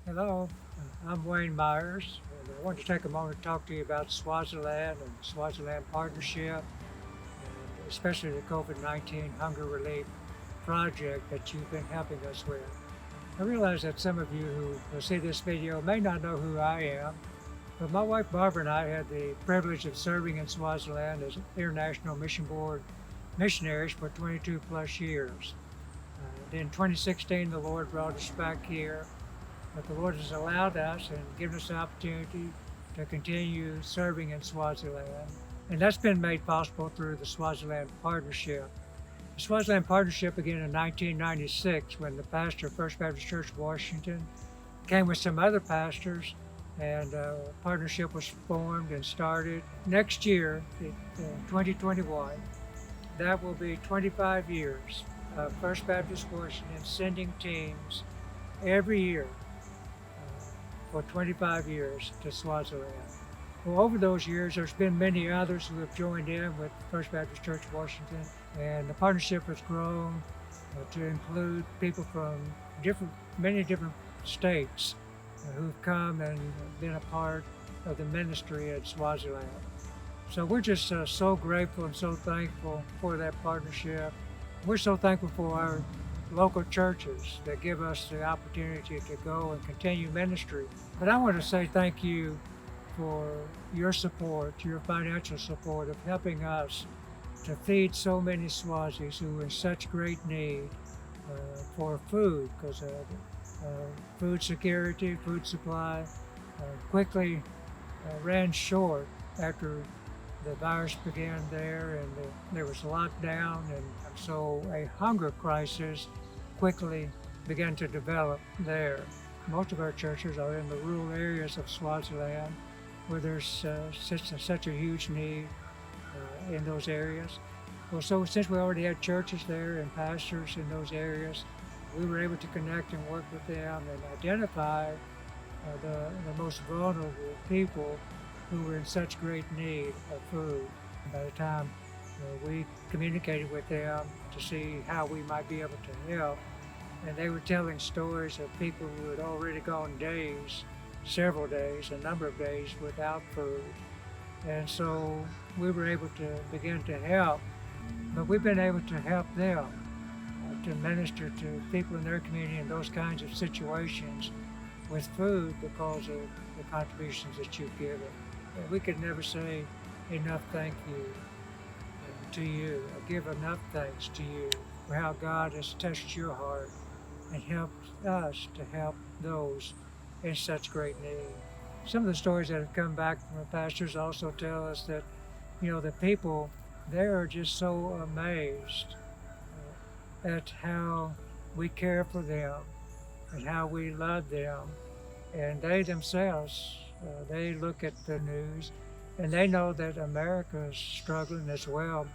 Hello, I'm Wayne Myers, and I want to take a moment to talk to you about Swaziland and Swaziland Partnership, and especially the COVID-19 hunger relief project that you've been helping us with. I realize that some of you who will see this video may not know who I am, but my wife Barbara and I had the privilege of serving in Swaziland as International Mission Board missionaries for 22 plus years. In 2016, the Lord brought us back here, but the Lord has allowed us and given us the opportunity to continue serving in Swaziland. And that's been made possible through the Swaziland Partnership. The Swaziland Partnership began in 1996 when the pastor of First Baptist Church Washington came with some other pastors, and a partnership was formed and started. Next year, in 2021, that will be 25 years of First Baptist Washington sending teams every year for 25 years to Swaziland. Well, over those years, there's been many others who have joined in with First Baptist Church Washington, and the partnership has grown to include people from many different states who've come and been a part of the ministry at Swaziland. So we're just so grateful and so thankful for that partnership. We're so thankful for our local churches that give us the opportunity to go and continue ministry. But I want to say thank you for your support, your financial support of helping us to feed so many Swazis who are in such great need for food, because food security, food supply quickly ran short after the virus began there, and there was a lockdown, and so a hunger crisis quickly began to develop there. Most of our churches are in the rural areas of Swaziland, where there's such a huge need in those areas. Well, so since we already had churches there and pastors in those areas, we were able to connect and work with them and identify the most vulnerable people who were in such great need of food. And by the time we communicated with them to see how we might be able to help, and they were telling stories of people who had already gone days, several days, a number of days without food. And so we were able to begin to help, but we've been able to help them to minister to people in their community in those kinds of situations with food because of the contributions that you've given. And we could never say enough thank you to you, or give enough thanks to you for how God has touched your heart and helped us to help those in such great need. Some of the stories that have come back from the pastors also tell us that, the people there are just so amazed at how we care for them and how we love them. And they themselves, they look at the news and they know that America is struggling as well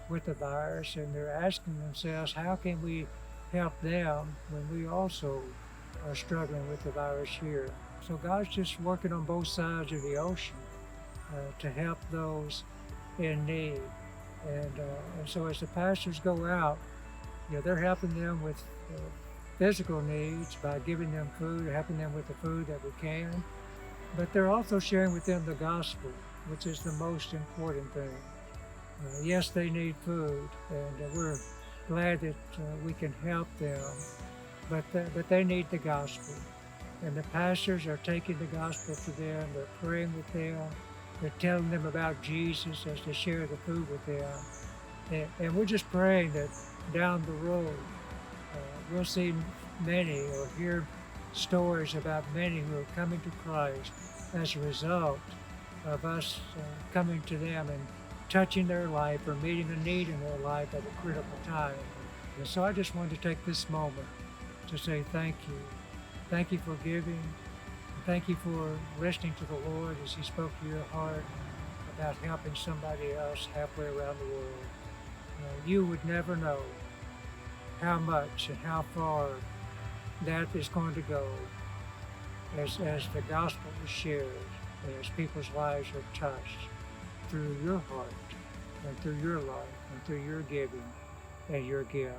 with the virus, and they're asking themselves, how can we help them when we also are struggling with the virus here? So God's just working on both sides of the ocean to help those in need. And so as the pastors go out, they're helping them with physical needs by giving them food, helping them with the food that we can. But they're also sharing with them the gospel, which is the most important thing. Yes, they need food, and we're glad that we can help them, but they need the gospel. And the pastors are taking the gospel to them, they're praying with them, they're telling them about Jesus as they share the food with them. And we're just praying that down the road, we'll see many or hear stories about many who are coming to Christ as a result of us coming to them and touching their life or meeting a need in their life at a critical time. And so I just wanted to take this moment to say thank you. Thank you for giving. Thank you for listening to the Lord as He spoke to your heart about helping somebody else halfway around the world. You would never know how much and how far that is going to go as the gospel is shared and as people's lives are touched through your heart and through your life and through your giving and your gift.